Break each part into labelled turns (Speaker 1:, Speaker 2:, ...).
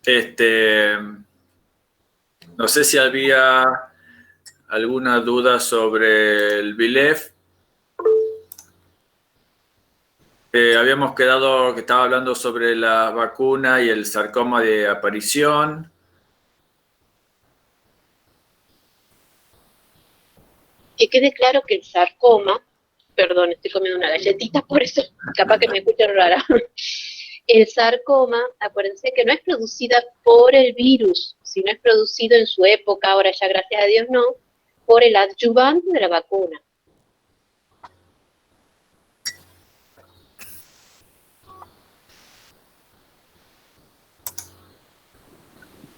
Speaker 1: Este, no sé si había alguna duda sobre el VILEF. Habíamos quedado que estaba hablando sobre la vacuna y el sarcoma de aparición.
Speaker 2: Que quede claro que el sarcoma, perdón, estoy comiendo una galletita, por eso capaz que me escuchen rara. El sarcoma, acuérdense que no es producida por el virus, sino es producido en su época, ahora ya gracias a Dios no, por el adyuvante de la vacuna.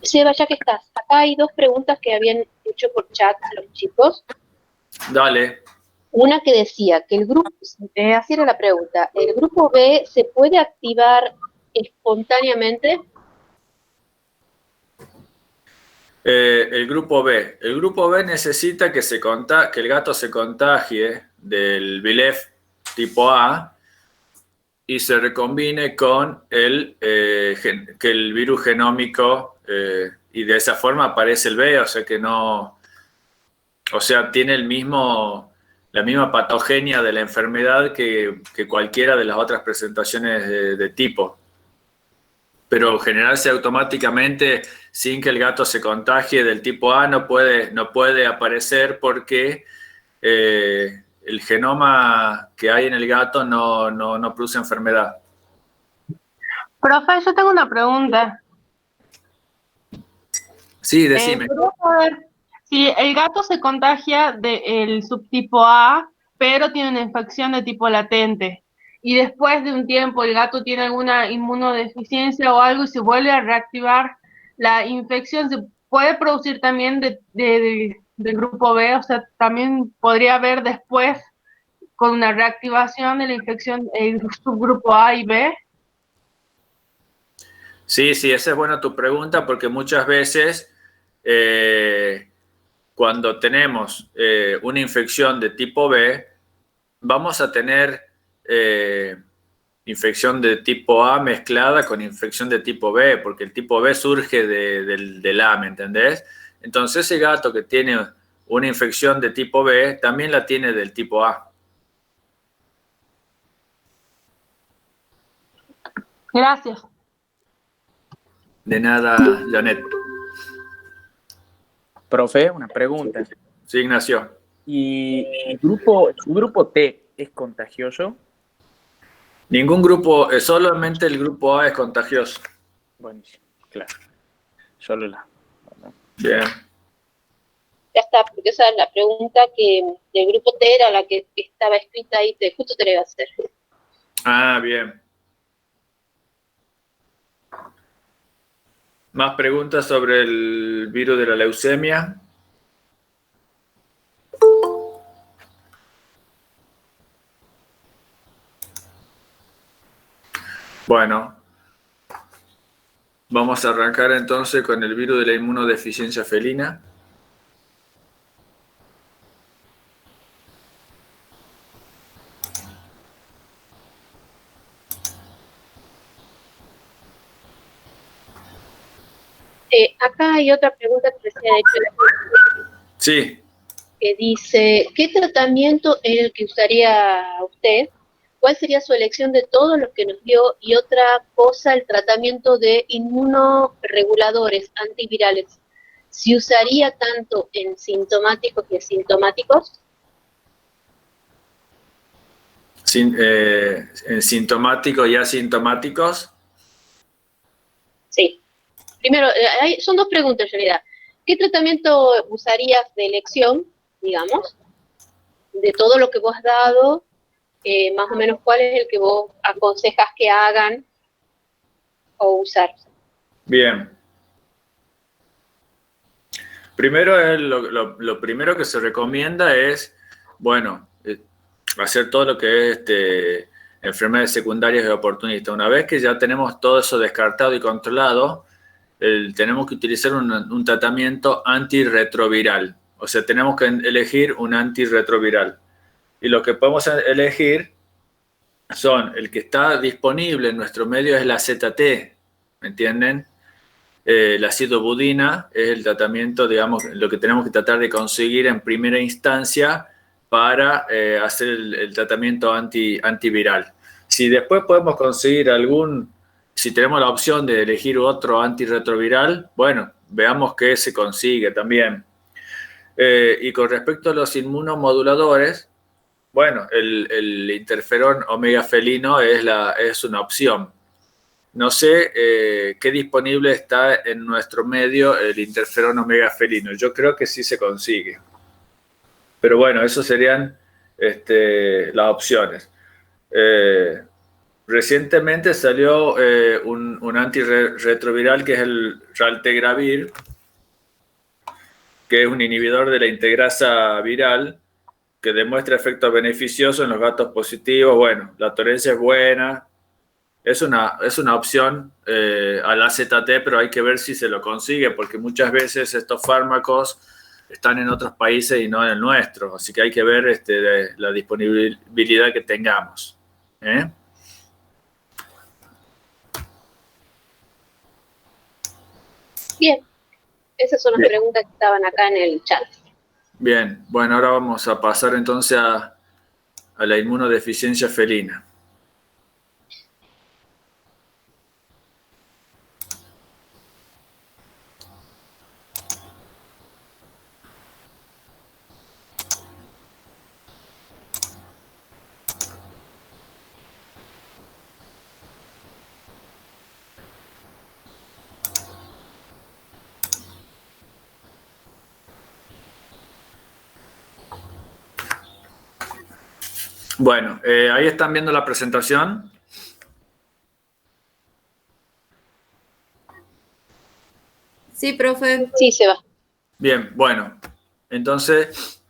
Speaker 2: Seba, ya que estás, acá hay dos preguntas que habían hecho por chat los chicos.
Speaker 1: Dale.
Speaker 2: Una que decía que el grupo, así era la pregunta, ¿el grupo B se puede activar espontáneamente?
Speaker 1: El grupo B. El grupo B necesita que el gato se contagie del VILEF tipo A y se recombine con que el virus genómico y de esa forma aparece el B, o sea que no, o sea, tiene la misma patogenia de la enfermedad que cualquiera de las otras presentaciones de tipo. Pero generarse automáticamente sin que el gato se contagie del tipo A no puede aparecer porque el genoma que hay en el gato no produce enfermedad.
Speaker 3: Profe, yo tengo una pregunta.
Speaker 1: Sí, decime.
Speaker 3: Quería saber si el gato se contagia del subtipo A, pero tiene una infección de tipo latente, y después de un tiempo el gato tiene alguna inmunodeficiencia o algo y se vuelve a reactivar la infección, ¿se puede producir también del grupo B? O sea, también podría haber después con una reactivación de la infección el subgrupo A y B.
Speaker 1: Sí, esa es buena tu pregunta porque muchas veces cuando tenemos una infección de tipo B, vamos a tener infección de tipo A mezclada con infección de tipo B, porque el tipo B surge del A, ¿me entendés? Entonces ese gato que tiene una infección de tipo B también la tiene del tipo A.
Speaker 3: Gracias.
Speaker 1: De nada, Janet.
Speaker 4: Profe, una pregunta.
Speaker 1: Sí, Ignacio.
Speaker 4: ¿Y su grupo T es contagioso?
Speaker 1: Ningún grupo, solamente el grupo A es contagioso.
Speaker 4: Buenísimo, claro. Solo la.
Speaker 1: Bien.
Speaker 2: Ya está, porque esa es la pregunta que del grupo T era la que estaba escrita ahí, justo te la iba a hacer.
Speaker 1: Ah, bien. ¿Más preguntas sobre el virus de la leucemia? Bueno, vamos a arrancar entonces con el virus de la inmunodeficiencia felina.
Speaker 2: Acá hay otra pregunta que se ha hecho.
Speaker 1: Sí.
Speaker 2: Que dice, ¿qué tratamiento es el que usaría usted? ¿Cuál sería su elección de todos los que nos dio? Y otra cosa, el tratamiento de inmunoreguladores antivirales. ¿Se usaría tanto en sintomáticos y asintomáticos?
Speaker 1: En sintomáticos y asintomáticos.
Speaker 2: Sí. Primero, son dos preguntas en realidad. ¿Qué tratamiento usarías de elección, digamos, de todo lo que vos has dado? Más o menos cuál es el que vos aconsejas que hagan o usar.
Speaker 1: Bien. Primero, lo primero que se recomienda es, bueno, hacer todo lo que es enfermedades secundarias y oportunistas. Una vez que ya tenemos todo eso descartado y controlado, tenemos que utilizar un tratamiento antirretroviral. O sea, tenemos que elegir un antirretroviral. Y lo que podemos elegir son, el que está disponible en nuestro medio es la ZT, ¿me entienden? La acidobudina es el tratamiento, digamos, lo que tenemos que tratar de conseguir en primera instancia para hacer el tratamiento antiviral. Si después podemos conseguir si tenemos la opción de elegir otro antirretroviral, bueno, veamos qué se consigue también. Y con respecto a los inmunomoduladores, bueno, el interferón omega felino es una opción. No sé qué disponible está en nuestro medio el interferón omega felino. Yo creo que sí se consigue. Pero bueno, esas serían las opciones. Recientemente salió un antirretroviral que es el raltegravir, que es un inhibidor de la integrasa viral que demuestra efectos beneficiosos en los gatos positivos. Bueno, la tolerancia es buena. Es una opción al AZT, pero hay que ver si se lo consigue, porque muchas veces estos fármacos están en otros países y no en el nuestro. Así que hay que ver la disponibilidad que tengamos.
Speaker 2: Bien, esas son las preguntas que estaban acá en el chat.
Speaker 1: Bien, bueno, ahora vamos a pasar entonces a la inmunodeficiencia felina. Bueno, ahí están viendo la presentación.
Speaker 5: Sí, profe.
Speaker 2: Sí, se va.
Speaker 1: Bien, bueno, entonces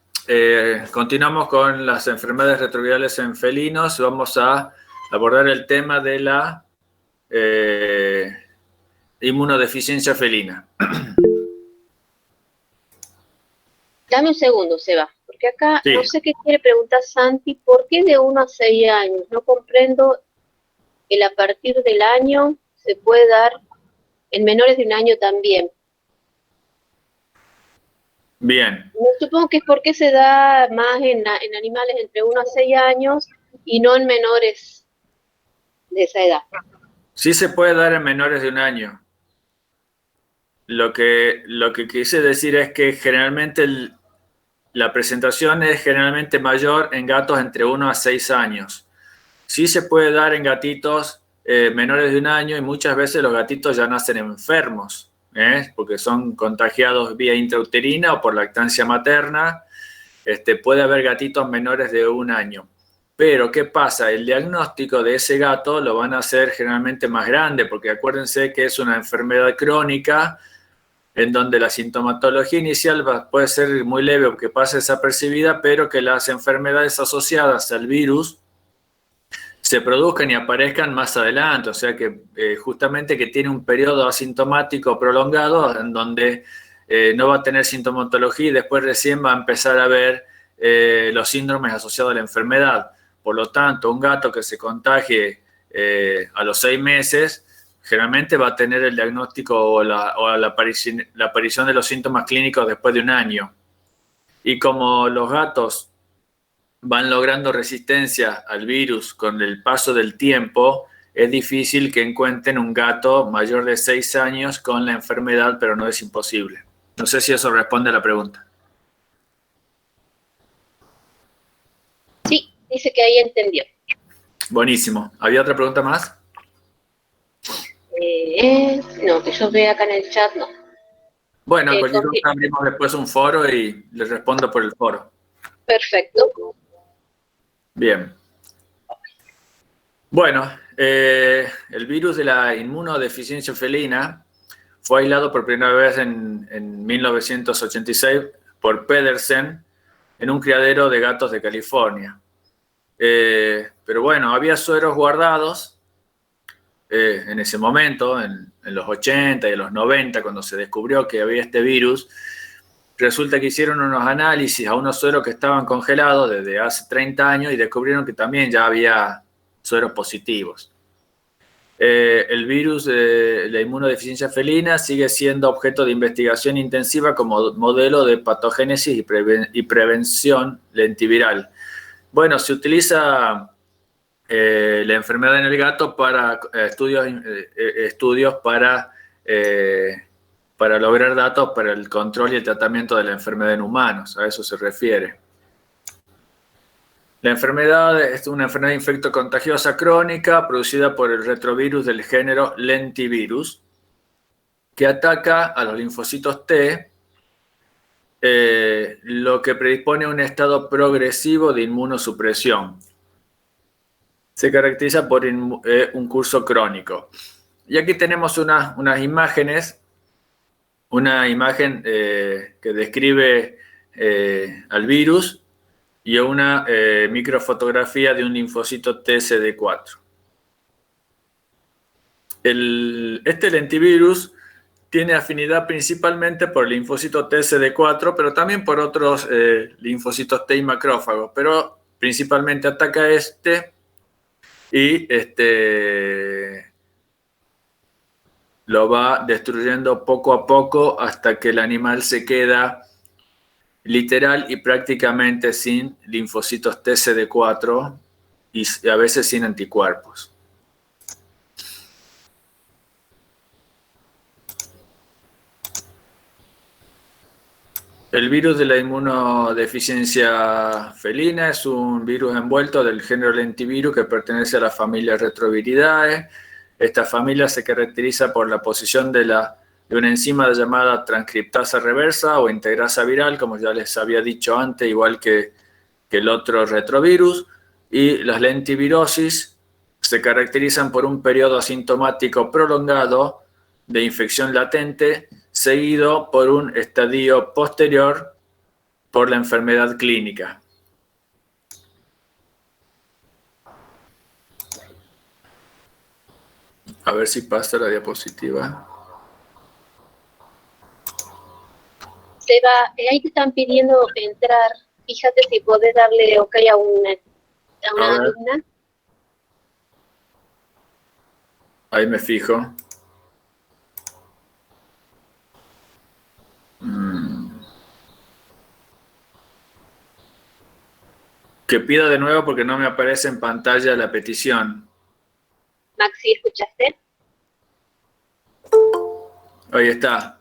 Speaker 1: continuamos con las enfermedades retrovirales en felinos. Vamos a abordar el tema de la inmunodeficiencia felina.
Speaker 2: Dame un segundo, Seba, porque acá
Speaker 1: Sí.
Speaker 2: no sé qué quiere preguntar Santi. ¿Por qué de 1 a 6 años? No comprendo que a partir del año se puede dar en menores de 1 año también.
Speaker 1: Bien.
Speaker 2: Supongo que es porque se da más en animales entre 1 a 6 años y no en menores de esa edad.
Speaker 1: Sí se puede dar en menores de 1 año. Lo que quise decir es que generalmente la presentación es generalmente mayor en gatos entre 1 a 6 años. Sí se puede dar en gatitos menores de 1 año y muchas veces los gatitos ya nacen enfermos, porque son contagiados vía intrauterina o por lactancia materna. Puede haber gatitos menores de 1 año. Pero, ¿qué pasa? El diagnóstico de ese gato lo van a hacer generalmente más grande, porque acuérdense que es una enfermedad crónica en donde la sintomatología inicial puede ser muy leve o que pase desapercibida, pero que las enfermedades asociadas al virus se produzcan y aparezcan más adelante. O sea que justamente que tiene un periodo asintomático prolongado en donde no va a tener sintomatología y después recién va a empezar a ver los síndromes asociados a la enfermedad. Por lo tanto, un gato que se contagie a los 6 meses generalmente va a tener el diagnóstico o la aparición de los síntomas clínicos después de 1 año. Y como los gatos van logrando resistencia al virus con el paso del tiempo, es difícil que encuentren un gato mayor de 6 años con la enfermedad, pero no es imposible. No sé si eso responde a la pregunta.
Speaker 2: Sí, dice que ahí entendió.
Speaker 1: Buenísimo. ¿Había otra pregunta más?
Speaker 2: No, que yo vea acá en el chat, no.
Speaker 1: Bueno, cualquier cosa abrimos después un foro y les respondo por el foro.
Speaker 2: Perfecto.
Speaker 1: Bien. Bueno, el virus de la inmunodeficiencia felina fue aislado por primera vez en 1986 por Pedersen en un criadero de gatos de California. Pero bueno, había sueros guardados en ese momento, en los 80 y en los 90, cuando se descubrió que había este virus. Resulta que hicieron unos análisis a unos sueros que estaban congelados desde hace 30 años y descubrieron que también ya había sueros positivos. El virus de la inmunodeficiencia felina sigue siendo objeto de investigación intensiva como modelo de patogénesis y prevención lentiviral. Bueno, se utiliza la enfermedad en el gato para estudios para lograr datos para el control y el tratamiento de la enfermedad en humanos. A eso se refiere. La enfermedad es una enfermedad infectocontagiosa crónica producida por el retrovirus del género lentivirus que ataca a los linfocitos T, lo que predispone a un estado progresivo de inmunosupresión. Se caracteriza por un curso crónico. Y aquí tenemos unas imágenes, una imagen que describe al virus y una microfotografía de un linfocito TCD4. Este lentivirus tiene afinidad principalmente por el linfocito TCD4, pero también por otros linfocitos T y macrófagos, pero principalmente ataca y lo va destruyendo poco a poco hasta que el animal se queda literal y prácticamente sin linfocitos TCD4 y a veces sin anticuerpos. El virus de la inmunodeficiencia felina es un virus envuelto del género lentivirus que pertenece a la familia Retroviridae. Esta familia se caracteriza por la posición de una enzima llamada transcriptasa reversa o integrasa viral, como ya les había dicho antes, igual que el otro retrovirus. Y las lentivirosis se caracterizan por un periodo asintomático prolongado de infección latente, seguido por un estadio posterior por la enfermedad clínica. A ver si pasa la diapositiva.
Speaker 2: Seba, ahí te están pidiendo entrar. Fíjate si podés darle ok a una alumna.
Speaker 1: Ahí me fijo. Que pida de nuevo porque no me aparece en pantalla la petición.
Speaker 2: Maxi, ¿escuchaste?
Speaker 1: Ahí está.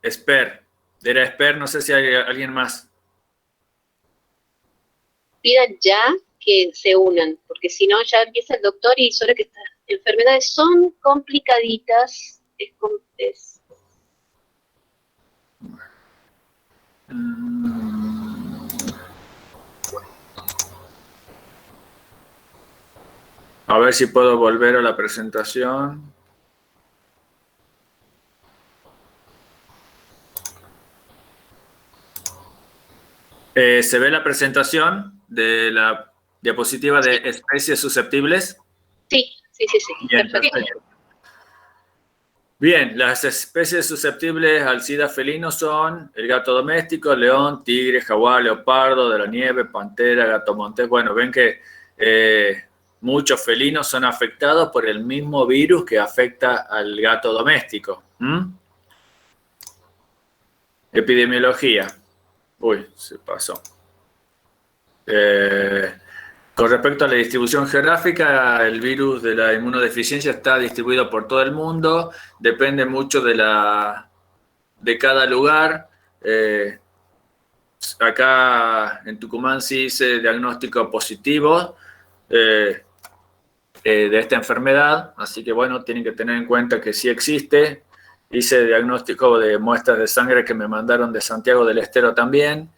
Speaker 1: Esper. Era Esper, no sé si hay alguien más.
Speaker 2: Pidan ya que se unan, porque si no ya empieza el doctor y solo que estas enfermedades son complicaditas.
Speaker 1: A ver si puedo volver a la presentación. ¿Se ve la presentación de la diapositiva de especies susceptibles?
Speaker 2: Sí.
Speaker 1: Bien,
Speaker 2: Perfecto.
Speaker 1: Bien, las especies susceptibles al SIDA felino son el gato doméstico, león, tigre, jaguar, leopardo, de la nieve, pantera, gato montés. Bueno, ven que muchos felinos son afectados por el mismo virus que afecta al gato doméstico. Epidemiología. Uy, se pasó. Con respecto a la distribución geográfica, el virus de la inmunodeficiencia está distribuido por todo el mundo, depende mucho de cada lugar. Acá en Tucumán sí hice diagnóstico positivo de esta enfermedad, así que bueno, tienen que tener en cuenta que sí existe. Hice diagnóstico de muestras de sangre que me mandaron de Santiago del Estero también,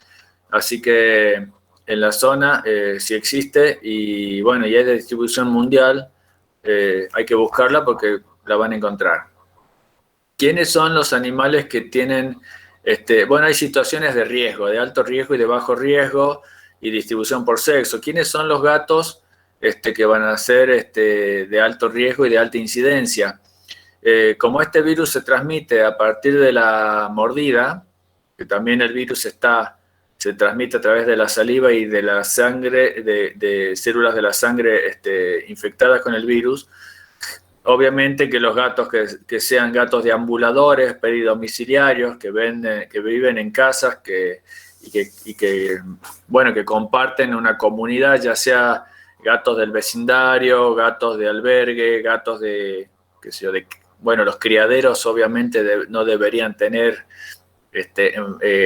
Speaker 1: así que en la zona sí existe y bueno, y es de distribución mundial, hay que buscarla porque la van a encontrar. ¿Quiénes son los animales que tienen, bueno, hay situaciones de riesgo, de alto riesgo y de bajo riesgo y distribución por sexo? ¿Quiénes son los gatos que van a ser de alto riesgo y de alta incidencia? Como este virus se transmite a partir de la mordida, que también el virus se se transmite a través de la saliva y de la sangre, de células de la sangre infectadas con el virus. Obviamente que los gatos que sean gatos deambuladores, peridomiciliarios, que viven en casas bueno, que comparten una comunidad, ya sea gatos del vecindario, gatos de albergue, gatos bueno, los criaderos obviamente no deberían tener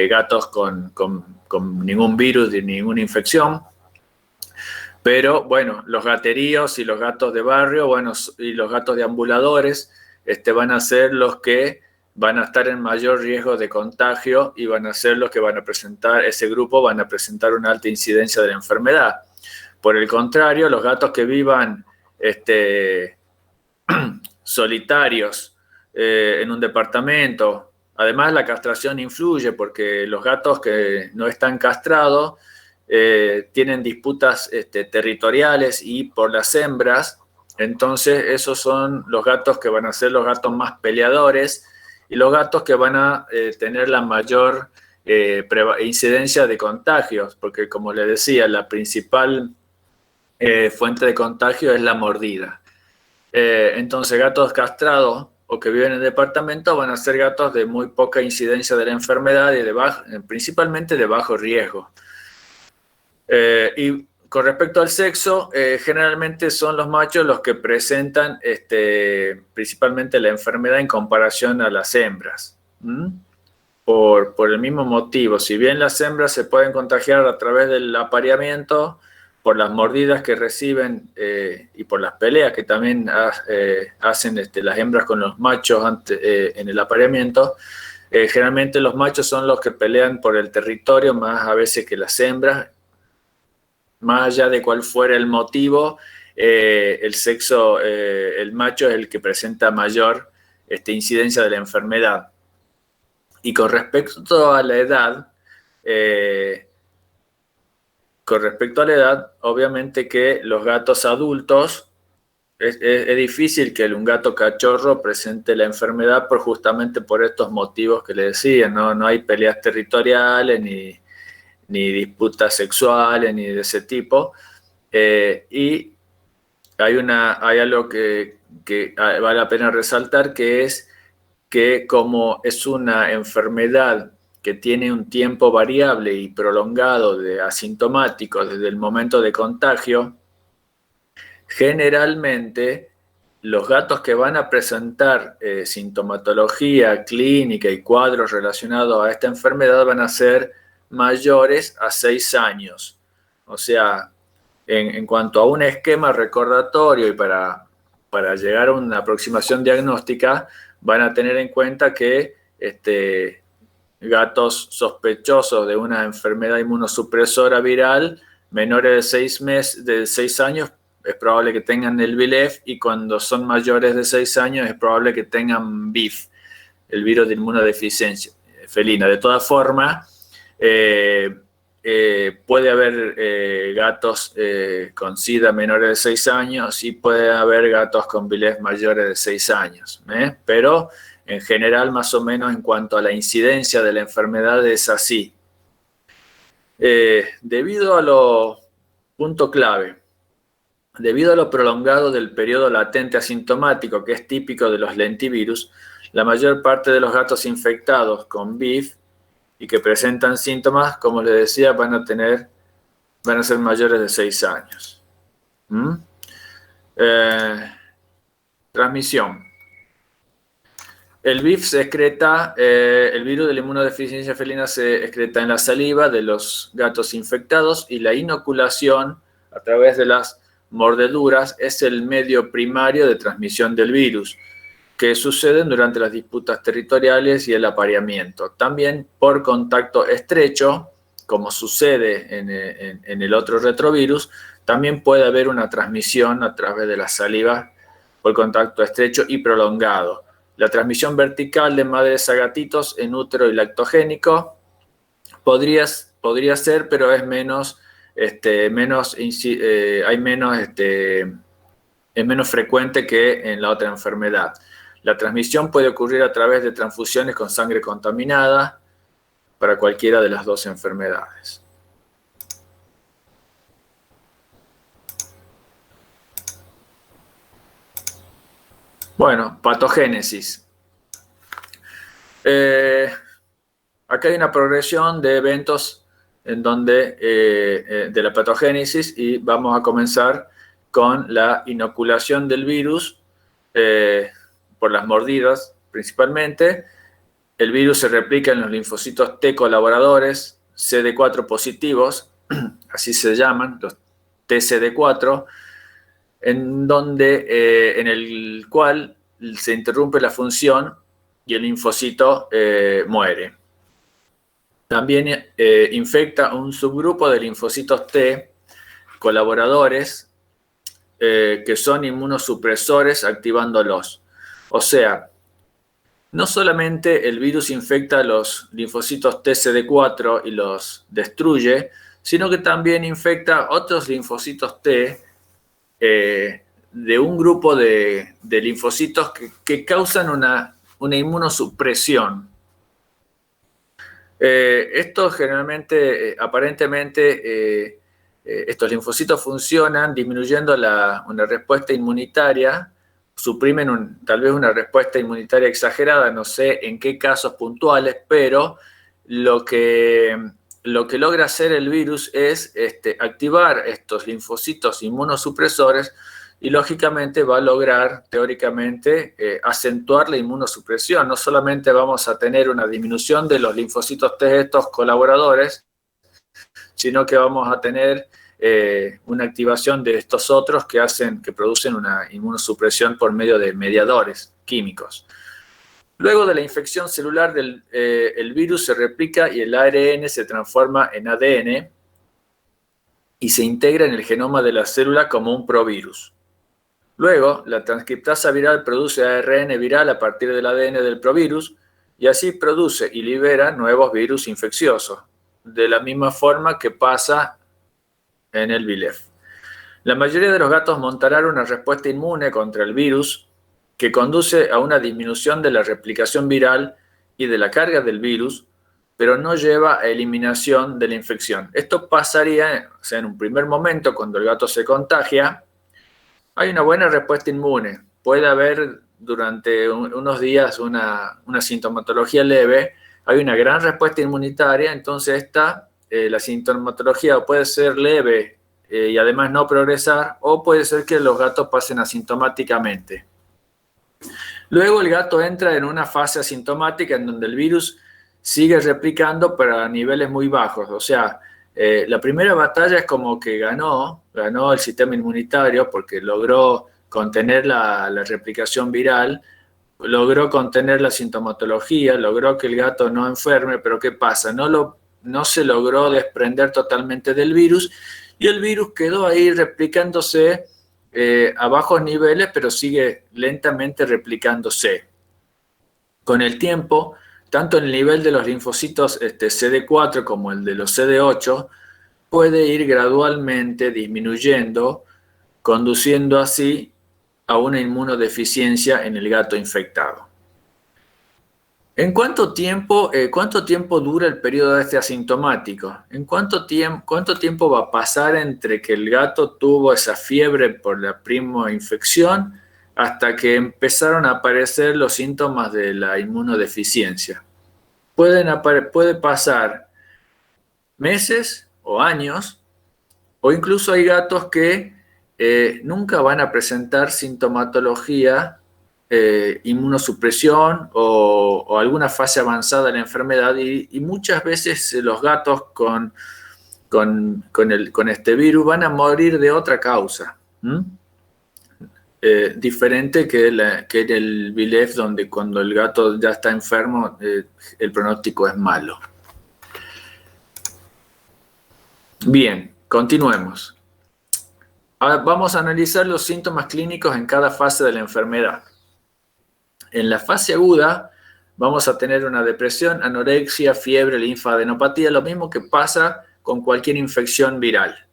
Speaker 1: gatos con ningún virus ni ninguna infección. Pero bueno, los gateríos y los gatos de barrio, bueno, y los gatos deambuladores van a ser los que van a estar en mayor riesgo de contagio y van a ser los que van a presentar, ese grupo van a presentar una alta incidencia de la enfermedad. Por el contrario, los gatos que vivan solitarios en un departamento, además la castración influye porque los gatos que no están castrados tienen disputas territoriales y por las hembras, entonces esos son los gatos que van a ser los gatos más peleadores y los gatos que van a tener la mayor incidencia de contagios, porque como les decía, la principal fuente de contagio es la mordida. Entonces gatos castrados o que viven en departamento van a ser gatos de muy poca incidencia de la enfermedad y principalmente de bajo riesgo. Y con respecto al sexo, generalmente son los machos los que presentan principalmente la enfermedad en comparación a las hembras. Por el mismo motivo, si bien las hembras se pueden contagiar a través del apareamiento, por las mordidas que reciben y por las peleas que también hacen las hembras con los machos en el apareamiento, generalmente los machos son los que pelean por el territorio más a veces que las hembras. Más allá de cuál fuera el motivo, el macho es el que presenta mayor incidencia de la enfermedad. Y con respecto a la edad, obviamente que los gatos adultos, es difícil que un gato cachorro presente la enfermedad justamente por estos motivos que le decía, no hay peleas territoriales ni disputas sexuales, ni de ese tipo. Y hay algo que vale la pena resaltar, que es que como es una enfermedad que tiene un tiempo variable y prolongado de asintomático desde el momento de contagio, generalmente los gatos que van a presentar sintomatología clínica y cuadros relacionados a esta enfermedad van a ser mayores a 6 años. O sea, en cuanto a un esquema recordatorio y para llegar a una aproximación diagnóstica, van a tener en cuenta que gatos sospechosos de una enfermedad inmunosupresora viral menores de 6 años es probable que tengan el VLEF, y cuando son mayores de 6 años es probable que tengan VIF, el virus de inmunodeficiencia felina. De todas formas, puede haber gatos con SIDA menores de 6 años y puede haber gatos con VLEF mayores de 6 años. Pero en general, más o menos en cuanto a la incidencia de la enfermedad es así. Debido a lo punto clave, debido a lo prolongado del periodo latente asintomático que es típico de los lentivirus, la mayor parte de los gatos infectados con VIF y que presentan síntomas, como les decía, van a ser mayores de 6 años. Transmisión. El VIF se excreta, el virus de la inmunodeficiencia felina se excreta en la saliva de los gatos infectados, y la inoculación a través de las mordeduras es el medio primario de transmisión del virus, que suceden durante las disputas territoriales y el apareamiento. También por contacto estrecho, como sucede en el otro retrovirus, también puede haber una transmisión a través de la saliva por contacto estrecho y prolongado. La transmisión vertical de madres a gatitos en útero y lactogénico podría ser, pero es es menos frecuente que en la otra enfermedad. La transmisión puede ocurrir a través de transfusiones con sangre contaminada, para cualquiera de las dos enfermedades. Bueno, patogénesis. Acá hay una progresión de eventos en donde, de la patogénesis, y vamos a comenzar con la inoculación del virus por las mordidas principalmente. El virus se replica en los linfocitos T colaboradores, CD4 positivos, así se llaman, los TCD4, en el cual se interrumpe la función y el linfocito muere. También infecta un subgrupo de linfocitos T colaboradores que son inmunosupresores activándolos. O sea, no solamente el virus infecta los linfocitos TCD4 y los destruye, sino que también infecta otros linfocitos T de un grupo de linfocitos que causan una inmunosupresión. Esto generalmente, aparentemente, estos linfocitos funcionan disminuyendo una respuesta inmunitaria, suprimen tal vez una respuesta inmunitaria exagerada, no sé en qué casos puntuales, pero lo que logra hacer el virus es activar estos linfocitos inmunosupresores y lógicamente va a lograr, teóricamente, acentuar la inmunosupresión. No solamente vamos a tener una disminución de los linfocitos T estos colaboradores, sino que vamos a tener una activación de estos otros que producen una inmunosupresión por medio de mediadores químicos. Luego de la infección celular, el virus se replica y el ARN se transforma en ADN y se integra en el genoma de la célula como un provirus. Luego, la transcriptasa viral produce ARN viral a partir del ADN del provirus y así produce y libera nuevos virus infecciosos, de la misma forma que pasa en el VLEF. La mayoría de los gatos montarán una respuesta inmune contra el virus que conduce a una disminución de la replicación viral y de la carga del virus, pero no lleva a eliminación de la infección. Esto pasaría, o sea, en un primer momento, cuando el gato se contagia, hay una buena respuesta inmune. Puede haber durante unos días una sintomatología leve, hay una gran respuesta inmunitaria, entonces la sintomatología puede ser leve y además no progresar, o puede ser que los gatos pasen asintomáticamente. Luego el gato entra en una fase asintomática en donde el virus sigue replicando pero a niveles muy bajos. O sea, la primera batalla es como que ganó el sistema inmunitario porque logró contener la replicación viral, logró contener la sintomatología, logró que el gato no enferme, pero ¿qué pasa? No se logró desprender totalmente del virus y el virus quedó ahí replicándose a bajos niveles, pero sigue lentamente replicándose. Con el tiempo, tanto el nivel de los linfocitos CD4 como el de los CD8 puede ir gradualmente disminuyendo, conduciendo así a una inmunodeficiencia en el gato infectado. ¿En cuánto tiempo dura el periodo asintomático? ¿En cuánto tiempo va a pasar entre que el gato tuvo esa fiebre por la primera infección hasta que empezaron a aparecer los síntomas de la inmunodeficiencia? Puede pasar meses o años, o incluso hay gatos que nunca van a presentar sintomatología, inmunosupresión o alguna fase avanzada de la enfermedad y muchas veces los gatos con este virus van a morir de otra causa, diferente que en el VLEF, donde cuando el gato ya está enfermo el pronóstico es malo. Bien, continuemos. Ahora vamos a analizar los síntomas clínicos en cada fase de la enfermedad. En la fase aguda vamos a tener una depresión, anorexia, fiebre, linfadenopatía, lo mismo que pasa con cualquier infección viral.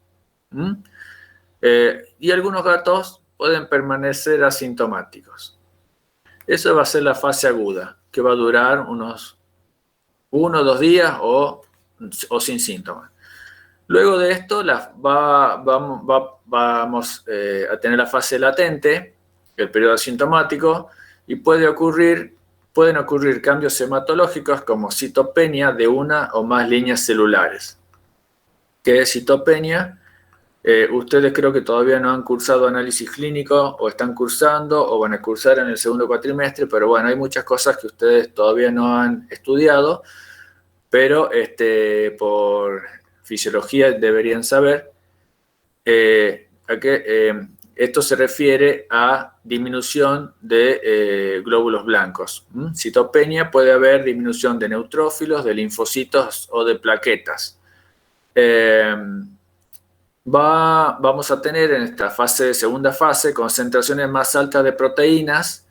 Speaker 1: Y algunos gatos pueden permanecer asintomáticos. Eso va a ser la fase aguda, que va a durar unos 1 o 2 días o sin síntomas. Luego de esto vamos a tener la fase latente, el periodo asintomático, y pueden ocurrir cambios hematológicos como citopenia de una o más líneas celulares. ¿Qué es citopenia? Ustedes creo que todavía no han cursado análisis clínico, o están cursando, o van a cursar en el segundo cuatrimestre, pero bueno, hay muchas cosas que ustedes todavía no han estudiado, pero por fisiología deberían saber esto se refiere a disminución de glóbulos blancos. Citopenia, puede haber disminución de neutrófilos, de linfocitos o de plaquetas. Vamos a tener en esta segunda fase, concentraciones más altas de proteínas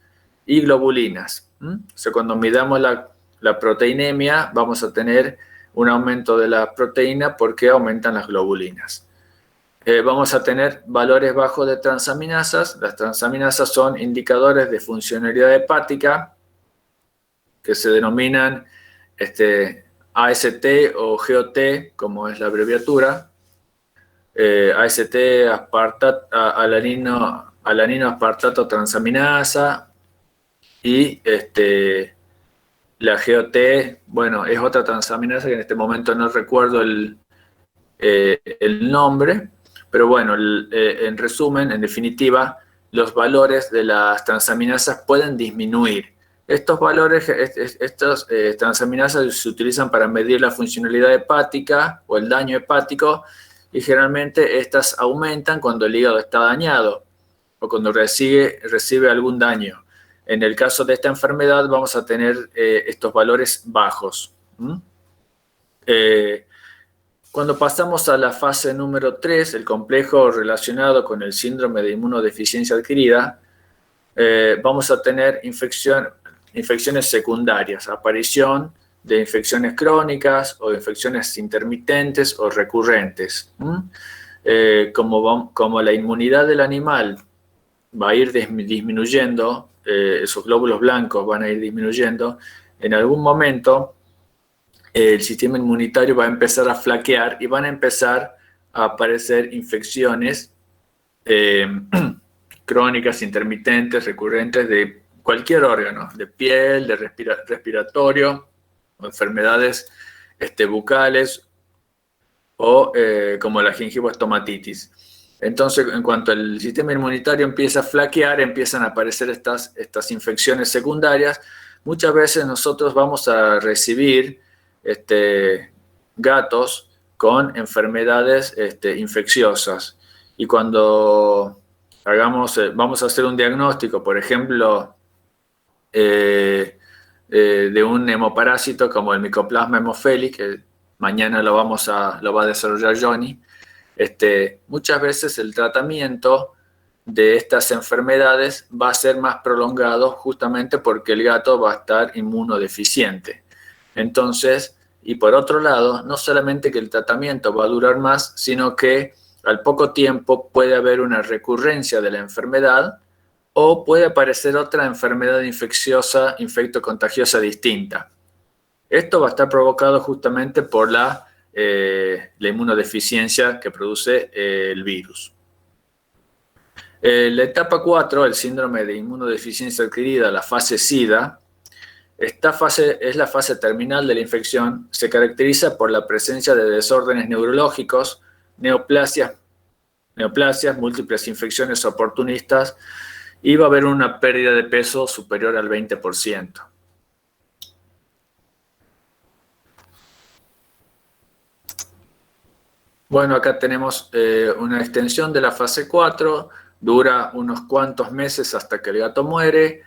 Speaker 1: y globulinas. O sea, cuando midamos la proteinemia, vamos a tener un aumento de la proteína porque aumentan las globulinas. Vamos a tener valores bajos de transaminasas. Las transaminasas son indicadores de funcionalidad hepática que se denominan AST o GOT, como es la abreviatura. AST, alanino aspartato transaminasa, y la GOT, bueno, es otra transaminasa que en este momento no recuerdo el nombre, pero bueno, en resumen, en definitiva, los valores de las transaminasas pueden disminuir. Estos valores, estas transaminasas se utilizan para medir la funcionalidad hepática o el daño hepático, y generalmente estas aumentan cuando el hígado está dañado o cuando recibe algún daño. En el caso de esta enfermedad vamos a tener estos valores bajos. Cuando pasamos a la fase número 3, el complejo relacionado con el síndrome de inmunodeficiencia adquirida, vamos a tener infecciones secundarias, aparición de infecciones crónicas o infecciones intermitentes o recurrentes. Como la inmunidad del animal va a ir disminuyendo, esos glóbulos blancos van a ir disminuyendo, en algún momento el sistema inmunitario va a empezar a flaquear y van a empezar a aparecer infecciones crónicas, intermitentes, recurrentes de cualquier órgano, de piel, de respiratorio, o enfermedades bucales, o como la gingivoestomatitis. Entonces, en cuanto el sistema inmunitario empieza a flaquear, empiezan a aparecer estas infecciones secundarias. Muchas veces nosotros vamos a recibir gatos con enfermedades infecciosas, y cuando vamos a hacer un diagnóstico, por ejemplo, de un hemoparásito como el Mycoplasma haemophilus, que mañana lo va a desarrollar Johnny, muchas veces el tratamiento de estas enfermedades va a ser más prolongado justamente porque el gato va a estar inmunodeficiente. Entonces, y por otro lado, no solamente que el tratamiento va a durar más, sino que al poco tiempo puede haber una recurrencia de la enfermedad, o puede aparecer otra enfermedad infecciosa, infectocontagiosa distinta. Esto va a estar provocado justamente por la inmunodeficiencia que produce el virus. La etapa 4, el síndrome de inmunodeficiencia adquirida, la fase SIDA, esta fase es la fase terminal de la infección. Se caracteriza por la presencia de desórdenes neurológicos, neoplasias, múltiples infecciones oportunistas, y va a haber una pérdida de peso superior al 20%. Bueno, acá tenemos una extensión de la fase 4, dura unos cuantos meses hasta que el gato muere.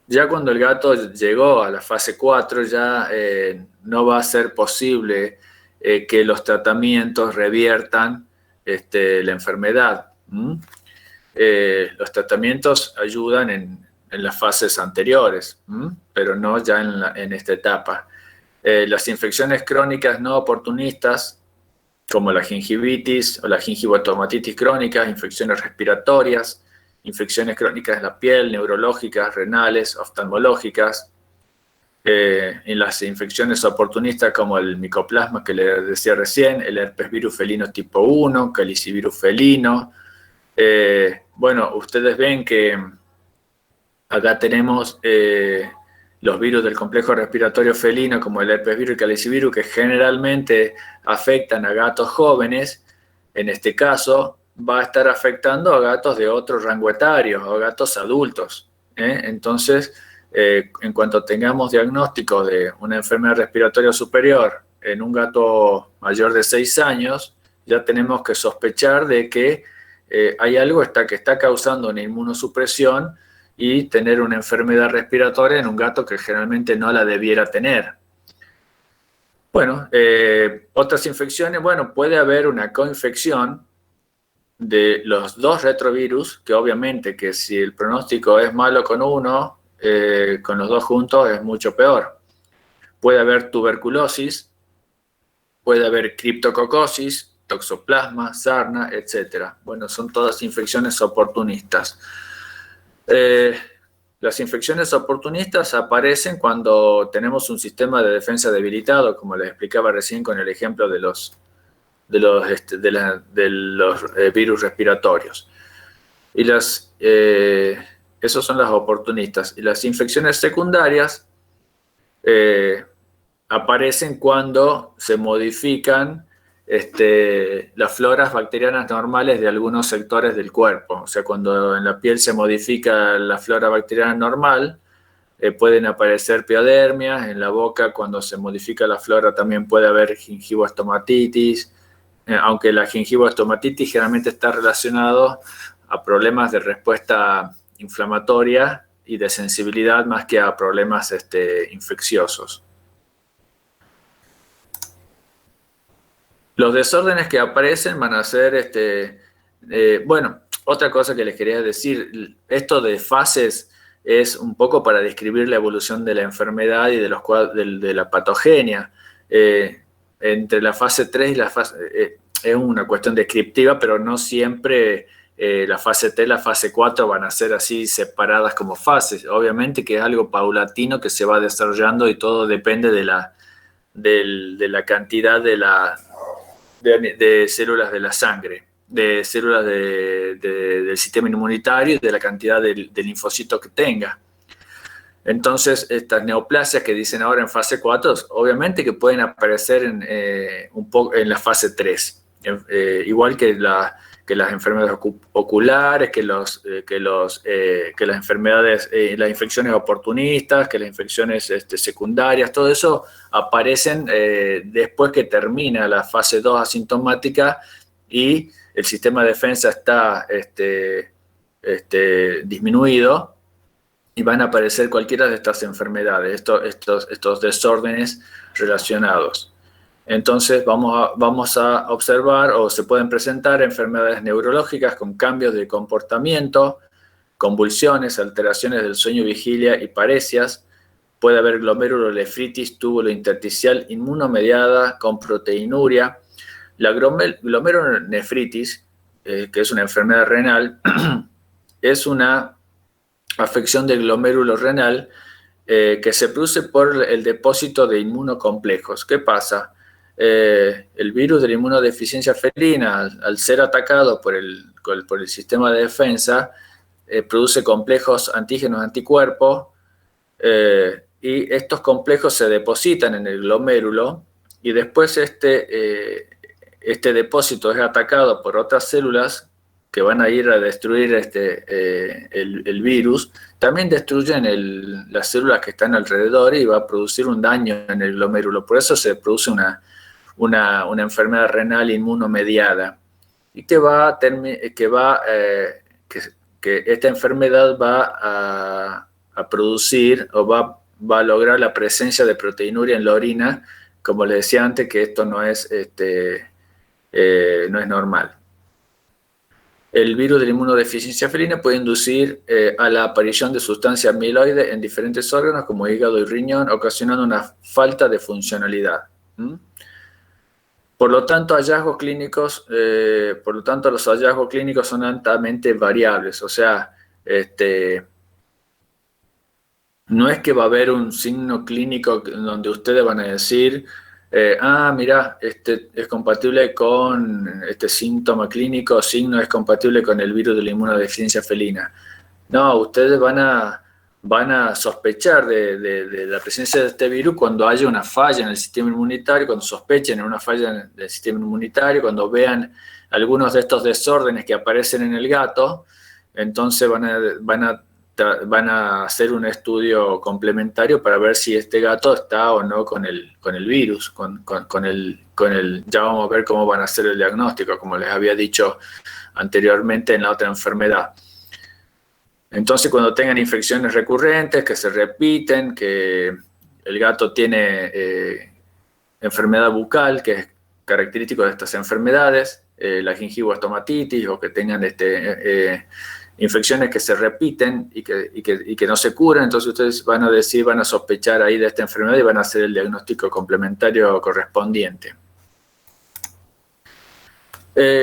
Speaker 1: Ya cuando el gato llegó a la fase 4, ya no va a ser posible que los tratamientos reviertan la enfermedad. Los tratamientos ayudan en las fases anteriores, pero no ya en esta etapa. Las infecciones crónicas no oportunistas, como la gingivitis o la gingivoestomatitis crónica, infecciones respiratorias, infecciones crónicas de la piel, neurológicas, renales, oftalmológicas, en las infecciones oportunistas como el micoplasma que les decía recién, el herpes virus felino tipo 1, calicivirus felino. Bueno, ustedes ven que acá tenemos los virus del complejo respiratorio felino como el herpes virus y el calicivirus que generalmente afectan a gatos jóvenes. En este caso va a estar afectando a gatos de otro rango etario, a gatos adultos. Entonces, en cuanto tengamos diagnóstico de una enfermedad respiratoria superior en un gato mayor de 6 años, ya tenemos que sospechar de que hay algo que está causando una inmunosupresión y tener una enfermedad respiratoria en un gato que generalmente no la debiera tener. Bueno, otras infecciones, bueno, puede haber una coinfección de los dos retrovirus, que obviamente que si el pronóstico es malo con uno, con los dos juntos es mucho peor. Puede haber tuberculosis, puede haber criptococosis, toxoplasma, sarna, etc. Bueno, son todas infecciones oportunistas. Las infecciones oportunistas aparecen cuando tenemos un sistema de defensa debilitado, como les explicaba recién con el ejemplo de los virus respiratorios. Y esos son las oportunistas. Y las infecciones secundarias aparecen cuando se modifican las floras bacterianas normales de algunos sectores del cuerpo. O sea, cuando en la piel se modifica la flora bacteriana normal, pueden aparecer piodermias. En la boca, cuando se modifica la flora, también puede haber gingivoestomatitis, aunque la gingivoestomatitis generalmente está relacionado a problemas de respuesta inflamatoria y de sensibilidad más que a problemas infecciosos. Los desórdenes que aparecen van a ser, bueno, otra cosa que les quería decir, esto de fases es un poco para describir la evolución de la enfermedad y de la patogenia. Entre la fase 3 y la fase... es una cuestión descriptiva, pero no siempre la fase 3 y la fase 4 van a ser así separadas como fases. Obviamente que es algo paulatino que se va desarrollando y todo depende de la cantidad de células de la sangre, de células del sistema inmunitario y de la cantidad de linfocitos que tenga. Entonces, estas neoplasias que dicen ahora en fase 4, obviamente que pueden aparecer un poco en la fase 3, igual que las enfermedades oculares, que las enfermedades, las infecciones oportunistas, que las infecciones secundarias, todo eso aparecen después que termina la fase 2 asintomática y el sistema de defensa está disminuido, y van a aparecer cualquiera de estas enfermedades, estos desórdenes relacionados. Entonces vamos a observar o se pueden presentar enfermedades neurológicas con cambios de comportamiento, convulsiones, alteraciones del sueño, vigilia y paresias. Puede haber glomerulonefritis túbulo-intersticial inmunomediada con proteinuria. La glomerulonefritis, que es una enfermedad renal, es una afección del glómerulo renal que se produce por el depósito de inmunocomplejos. ¿Qué pasa? El virus de la inmunodeficiencia felina, al ser atacado por el sistema de defensa, produce complejos antígenos-anticuerpos y estos complejos se depositan en el glomérulo y después este depósito es atacado por otras células que van a ir a destruir el virus, también destruyen las células que están alrededor y va a producir un daño en el glomérulo. Por eso se produce una enfermedad renal inmunomediada y que esta enfermedad va a producir o va a lograr la presencia de proteinuria en la orina, como les decía antes, que esto no es normal. El virus de la inmunodeficiencia felina puede inducir a la aparición de sustancias amiloides en diferentes órganos como hígado y riñón, ocasionando una falta de funcionalidad. Por lo tanto, los hallazgos clínicos son altamente variables. O sea, no es que va a haber un signo clínico donde ustedes van a decir, mira, este es compatible con este síntoma clínico, o signo es compatible con el virus de la inmunodeficiencia felina. No, ustedes van a sospechar de la presencia de este virus cuando haya una falla en el sistema inmunitario, cuando sospechen en una falla del sistema inmunitario, cuando vean algunos de estos desórdenes que aparecen en el gato, entonces van a hacer un estudio complementario para ver si este gato está o no con el virus, ya vamos a ver cómo van a hacer el diagnóstico, como les había dicho anteriormente en la otra enfermedad. Entonces, cuando tengan infecciones recurrentes, que se repiten, que el gato tiene enfermedad bucal, que es característico de estas enfermedades, la gingivoestomatitis, o que tengan infecciones que se repiten y que no se curan, entonces ustedes van a sospechar ahí de esta enfermedad y van a hacer el diagnóstico complementario correspondiente.